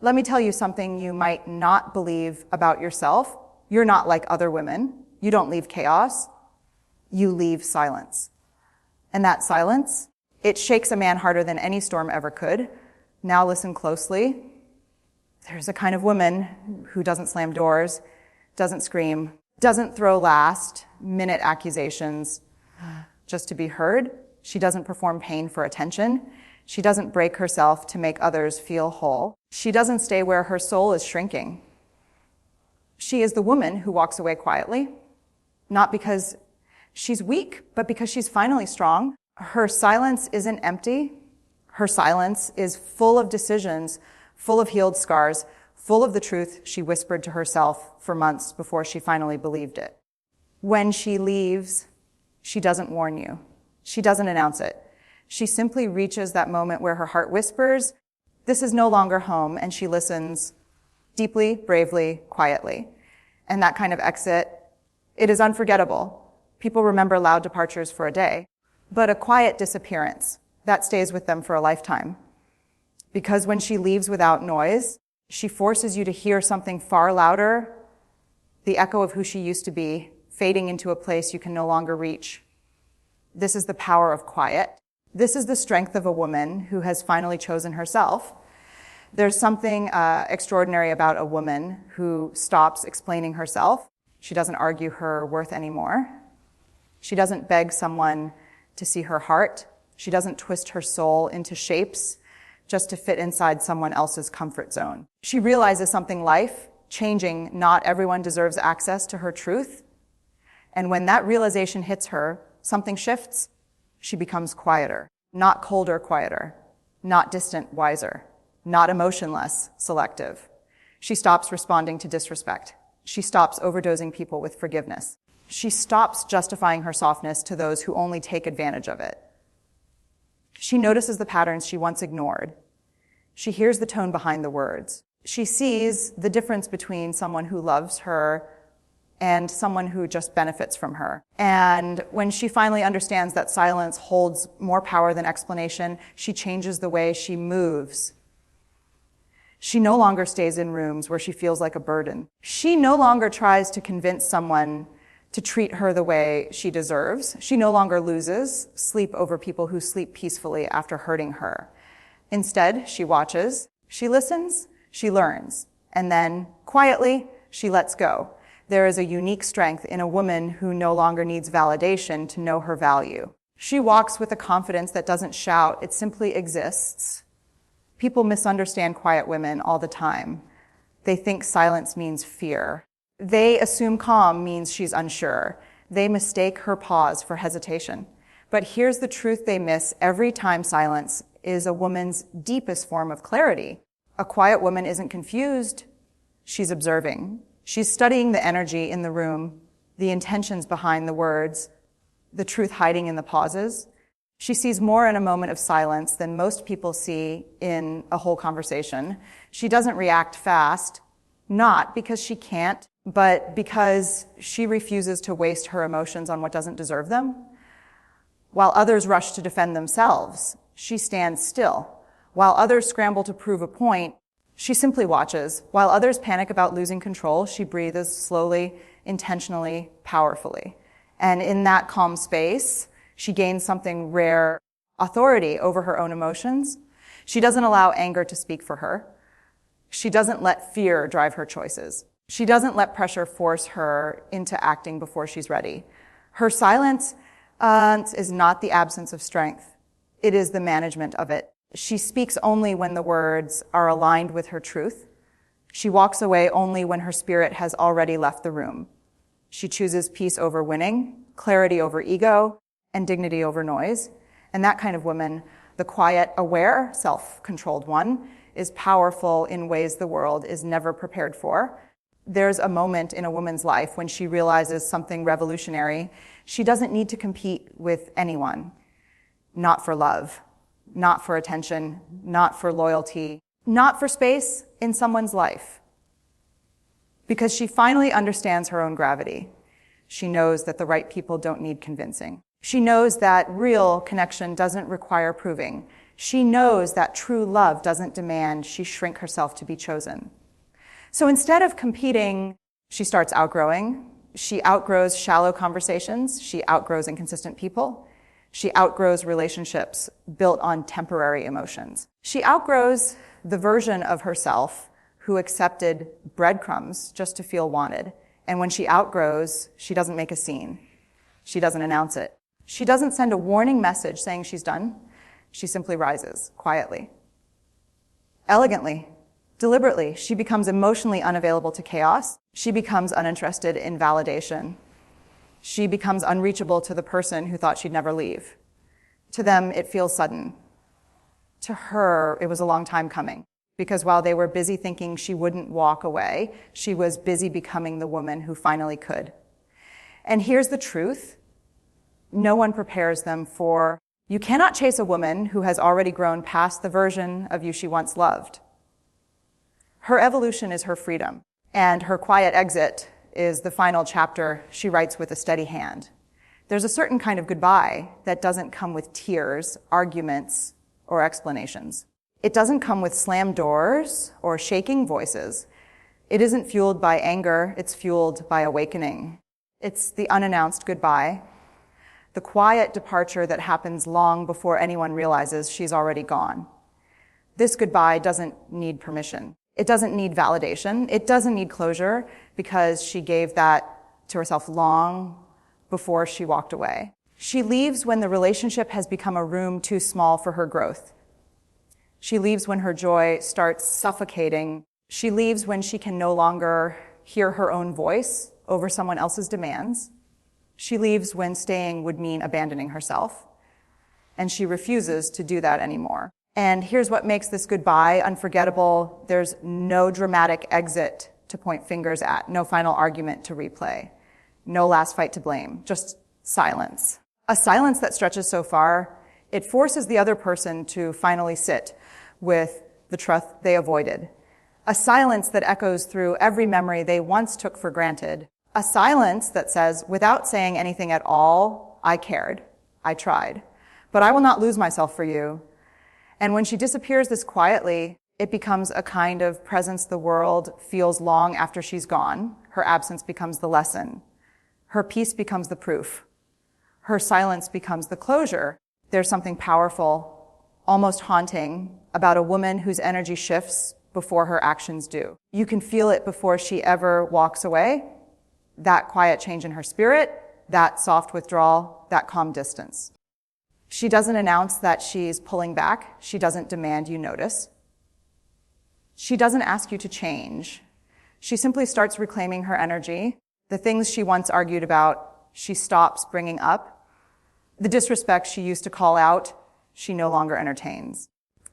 Let me tell you something you might not believe about yourself. You're not like other women. You don't leave chaos. You leave silence. And that silence, it shakes a man harder than any storm ever could. Now listen closely. There's a kind of woman who doesn't slam doors, doesn't scream, doesn't throw last-minute accusations just to be heard. She doesn't perform pain for attention. She doesn't break herself to make others feel whole. She doesn't stay where her soul is shrinking. She is the woman who walks away quietly, not because she's weak, but because she's finally strong. Her silence isn't empty. Her silence is full of decisions, full of healed scars, full of the truth she whispered to herself for months before she finally believed it. When she leaves, she doesn't warn you. She doesn't announce it. She simply reaches that moment where her heart whispers, this is no longer home, and she listens deeply, bravely, quietly. And that kind of exit, it is unforgettable. People remember loud departures for a day, but a quiet disappearance, that stays with them for a lifetime. Because when she leaves without noise, she forces you to hear something far louder, the echo of who she used to be, fading into a place you can no longer reach. This is the power of quiet. This is the strength of a woman who has finally chosen herself. There's something extraordinary about a woman who stops explaining herself. She doesn't argue her worth anymore. She doesn't beg someone to see her heart. She doesn't twist her soul into shapes just to fit inside someone else's comfort zone. She realizes something life-changing. Not everyone deserves access to her truth. And when that realization hits her, something shifts. She becomes quieter, not colder, quieter, not distant, wiser, not emotionless, selective. She stops responding to disrespect. She stops overdosing people with forgiveness. She stops justifying her softness to those who only take advantage of it. She notices the patterns she once ignored. She hears the tone behind the words. She sees the difference between someone who loves her and someone who just benefits from her. And when she finally understands that silence holds more power than explanation, she changes the way she moves. She no longer stays in rooms where she feels like a burden. She no longer tries to convince someone to treat her the way she deserves. She no longer loses sleep over people who sleep peacefully after hurting her. Instead, she watches, she listens, she learns, and then, quietly, she lets go. There is a unique strength in a woman who no longer needs validation to know her value. She walks with a confidence that doesn't shout, it simply exists. People misunderstand quiet women all the time. They think silence means fear. They assume calm means she's unsure. They mistake her pause for hesitation. But here's the truth they miss every time: silence is a woman's deepest form of clarity. A quiet woman isn't confused. She's observing. She's studying the energy in the room, the intentions behind the words, the truth hiding in the pauses. She sees more in a moment of silence than most people see in a whole conversation. She doesn't react fast, not because she can't, but because she refuses to waste her emotions on what doesn't deserve them. While others rush to defend themselves, she stands still. While others scramble to prove a point, she simply watches. While others panic about losing control, she breathes slowly, intentionally, powerfully. And in that calm space, she gains something rare: authority over her own emotions. She doesn't allow anger to speak for her. She doesn't let fear drive her choices. She doesn't let pressure force her into acting before she's ready. Her silence is not the absence of strength. It is the management of it. She speaks only when the words are aligned with her truth. She walks away only when her spirit has already left the room. She chooses peace over winning, clarity over ego, and dignity over noise. And that kind of woman, the quiet, aware, self-controlled one, is powerful in ways the world is never prepared for. There's a moment in a woman's life when she realizes something revolutionary. She doesn't need to compete with anyone. Not for love, not for attention, not for loyalty, not for space in someone's life. Because she finally understands her own gravity. She knows that the right people don't need convincing. She knows that real connection doesn't require proving. She knows that true love doesn't demand she shrink herself to be chosen. So instead of competing, she starts outgrowing. She outgrows shallow conversations. She outgrows inconsistent people. She outgrows relationships built on temporary emotions. She outgrows the version of herself who accepted breadcrumbs just to feel wanted. And when she outgrows, she doesn't make a scene. She doesn't announce it. She doesn't send a warning message saying she's done. She simply rises quietly, elegantly, deliberately. She becomes emotionally unavailable to chaos. She becomes uninterested in validation. She becomes unreachable to the person who thought she'd never leave. To them, it feels sudden. To her, it was a long time coming, because while they were busy thinking she wouldn't walk away, she was busy becoming the woman who finally could. And here's the truth. No one prepares them for, you cannot chase a woman who has already grown past the version of you she once loved. Her evolution is her freedom, and her quiet exit is the final chapter she writes with a steady hand. There's a certain kind of goodbye that doesn't come with tears, arguments, or explanations. It doesn't come with slammed doors or shaking voices. It isn't fueled by anger, it's fueled by awakening. It's the unannounced goodbye, the quiet departure that happens long before anyone realizes she's already gone. This goodbye doesn't need permission. It doesn't need validation. It doesn't need closure, because she gave that to herself long before she walked away. She leaves when the relationship has become a room too small for her growth. She leaves when her joy starts suffocating. She leaves when she can no longer hear her own voice over someone else's demands. She leaves when staying would mean abandoning herself. And she refuses to do that anymore. And here's what makes this goodbye unforgettable. There's no dramatic exit to point fingers at, no final argument to replay, no last fight to blame, just silence. A silence that stretches so far, it forces the other person to finally sit with the truth they avoided. A silence that echoes through every memory they once took for granted. A silence that says, without saying anything at all, I cared, I tried, but I will not lose myself for you. And when she disappears this quietly, it becomes a kind of presence the world feels long after she's gone. Her absence becomes the lesson. Her peace becomes the proof. Her silence becomes the closure. There's something powerful, almost haunting, about a woman whose energy shifts before her actions do. You can feel it before she ever walks away. That quiet change in her spirit, that soft withdrawal, that calm distance. She doesn't announce that she's pulling back. She doesn't demand you notice. She doesn't ask you to change. She simply starts reclaiming her energy. The things she once argued about, she stops bringing up. The disrespect she used to call out, she no longer entertains.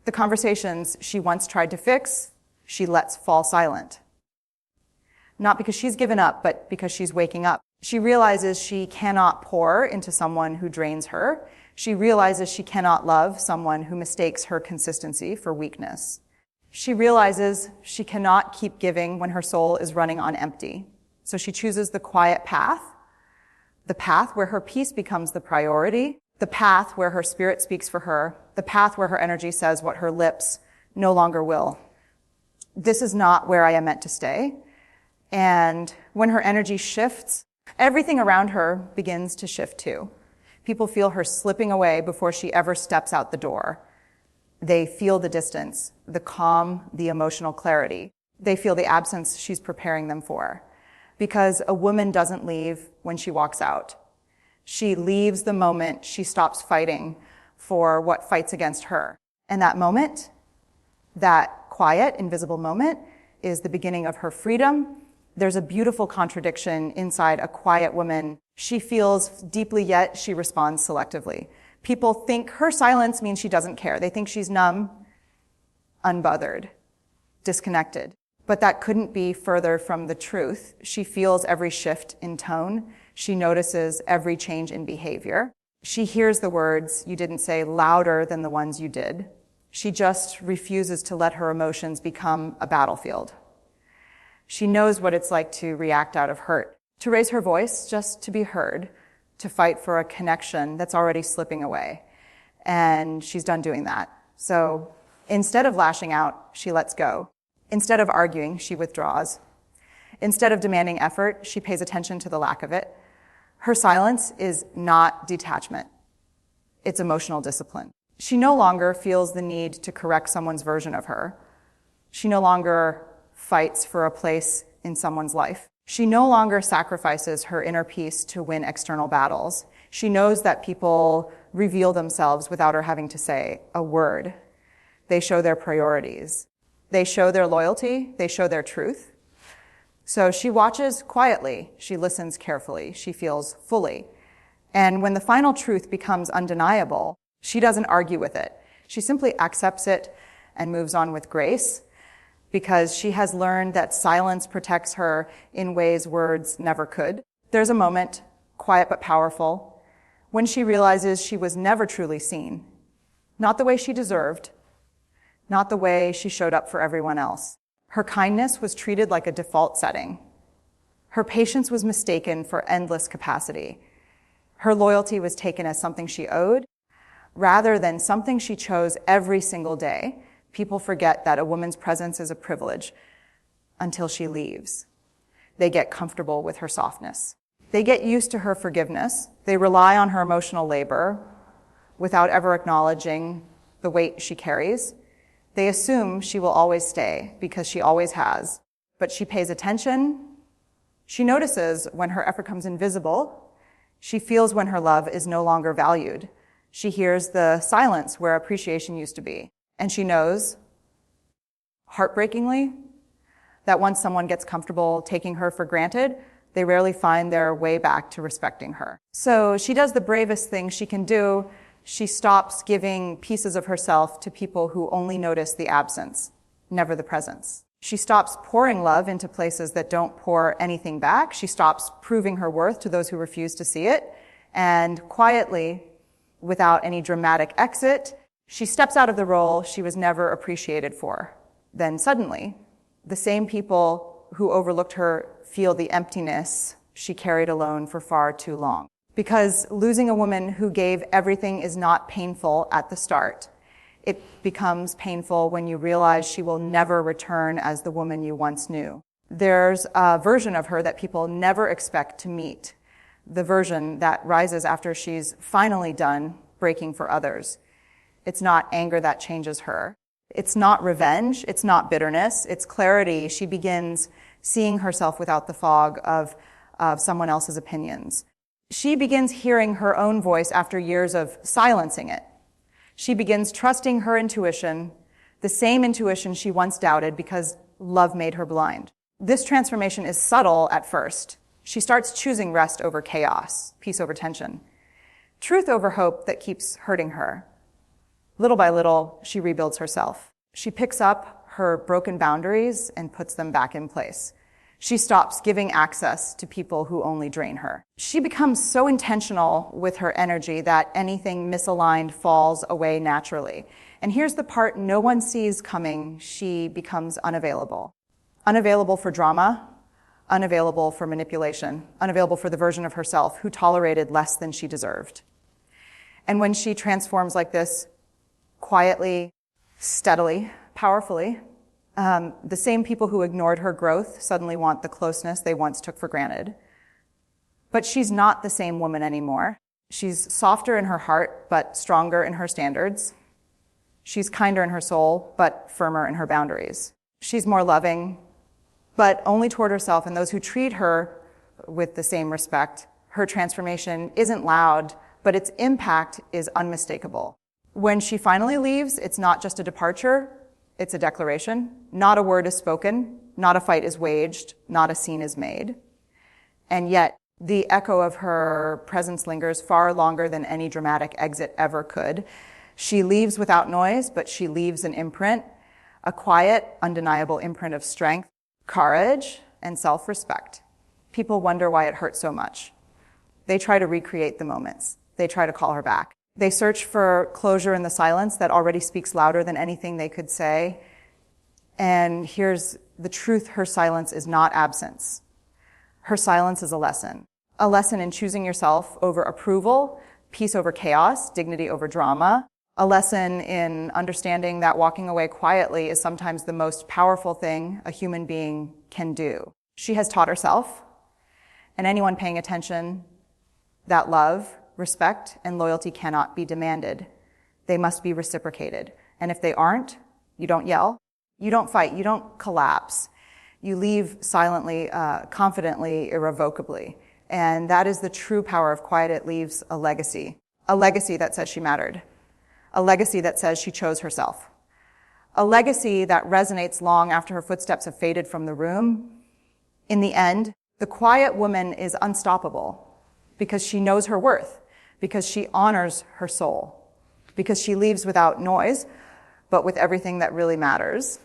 The conversations she once tried to fix, she lets fall silent. Not because she's given up, but because she's waking up. She realizes she cannot pour into someone who drains her. She realizes she cannot love someone who mistakes her consistency for weakness. She realizes she cannot keep giving when her soul is running on empty. So she chooses the quiet path, the path where her peace becomes the priority, the path where her spirit speaks for her, the path where her energy says what her lips no longer will. This is not where I am meant to stay. And when her energy shifts, everything around her begins to shift too. People feel her slipping away before she ever steps out the door. They feel the distance, the calm, the emotional clarity. They feel the absence she's preparing them for. Because a woman doesn't leave when she walks out. She leaves the moment she stops fighting for what fights against her. And that moment, that quiet, invisible moment, is the beginning of her freedom. There's a beautiful contradiction inside a quiet woman. She feels deeply, yet she responds selectively. People think her silence means she doesn't care. They think she's numb, unbothered, disconnected. But that couldn't be further from the truth. She feels every shift in tone. She notices every change in behavior. She hears the words you didn't say louder than the ones you did. She just refuses to let her emotions become a battlefield. She knows what it's like to react out of hurt, to raise her voice just to be heard, to fight for a connection that's already slipping away. And she's done doing that. So instead of lashing out, she lets go. Instead of arguing, she withdraws. Instead of demanding effort, she pays attention to the lack of it. Her silence is not detachment. It's emotional discipline. She no longer feels the need to correct someone's version of her. She no longer fights for a place in someone's life. She no longer sacrifices her inner peace to win external battles. She knows that people reveal themselves without her having to say a word. They show their priorities. They show their loyalty. They show their truth. So she watches quietly. She listens carefully. She feels fully. And when the final truth becomes undeniable, she doesn't argue with it. She simply accepts it and moves on with grace, because she has learned that silence protects her in ways words never could. There's a moment, quiet but powerful, when she realizes she was never truly seen. Not the way she deserved, not the way she showed up for everyone else. Her kindness was treated like a default setting. Her patience was mistaken for endless capacity. Her loyalty was taken as something she owed, rather than something she chose every single day. People forget that a woman's presence is a privilege until she leaves. They get comfortable with her softness. They get used to her forgiveness. They rely on her emotional labor without ever acknowledging the weight she carries. They assume she will always stay because she always has. But she pays attention. She notices when her effort comes invisible. She feels when her love is no longer valued. She hears the silence where appreciation used to be. And she knows, heartbreakingly, that once someone gets comfortable taking her for granted, they rarely find their way back to respecting her. So she does the bravest thing she can do. She stops giving pieces of herself to people who only notice the absence, never the presence. She stops pouring love into places that don't pour anything back. She stops proving her worth to those who refuse to see it. And quietly, without any dramatic exit, she steps out of the role she was never appreciated for. Then suddenly, the same people who overlooked her feel the emptiness she carried alone for far too long. Because losing a woman who gave everything is not painful at the start. It becomes painful when you realize she will never return as the woman you once knew. There's a version of her that people never expect to meet. The version that rises after she's finally done breaking for others. It's not anger that changes her. It's not revenge. It's not bitterness. It's clarity. She begins seeing herself without the fog of someone else's opinions. She begins hearing her own voice after years of silencing it. She begins trusting her intuition, the same intuition she once doubted because love made her blind. This transformation is subtle at first. She starts choosing rest over chaos, peace over tension, truth over hope that keeps hurting her. Little by little, she rebuilds herself. She picks up her broken boundaries and puts them back in place. She stops giving access to people who only drain her. She becomes so intentional with her energy that anything misaligned falls away naturally. And here's the part no one sees coming. She becomes unavailable. Unavailable for drama, unavailable for manipulation, unavailable for the version of herself who tolerated less than she deserved. And when she transforms like this, quietly, steadily, powerfully, the same people who ignored her growth suddenly want the closeness they once took for granted. But she's not the same woman anymore. She's softer in her heart, but stronger in her standards. She's kinder in her soul, but firmer in her boundaries. She's more loving, but only toward herself and those who treat her with the same respect. Her transformation isn't loud, but its impact is unmistakable. When she finally leaves, it's not just a departure, it's a declaration. Not a word is spoken, not a fight is waged, not a scene is made. And yet, the echo of her presence lingers far longer than any dramatic exit ever could. She leaves without noise, but she leaves an imprint, a quiet, undeniable imprint of strength, courage, and self-respect. People wonder why it hurts so much. They try to recreate the moments. They try to call her back. They search for closure in the silence that already speaks louder than anything they could say. And here's the truth: her silence is not absence. Her silence is a lesson in choosing yourself over approval, peace over chaos, dignity over drama, A lesson in understanding that walking away quietly is sometimes the most powerful thing a human being can do. She has taught herself, and anyone paying attention, that love, respect, and loyalty cannot be demanded. They must be reciprocated. And if they aren't, you don't yell, you don't fight, you don't collapse. You leave silently, confidently, irrevocably. And that is the true power of quiet. It leaves a legacy that says she mattered, a legacy that says she chose herself, a legacy that resonates long after her footsteps have faded from the room. In the end, the quiet woman is unstoppable because she knows her worth, because she honors her soul, because she leaves without noise, but with everything that really matters.